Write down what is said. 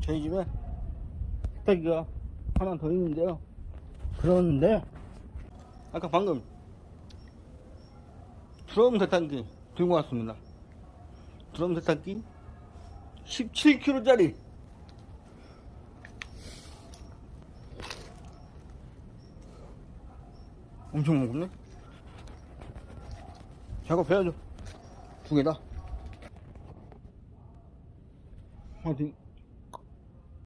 저희 집에 세탁기가 하나 더 있는데요. 그런데 아까 방금 드럼 세탁기 들고 왔습니다. 드럼 세탁기 17kg짜리 엄청 무겁네. 작업해야죠. 두 개다. 화이팅.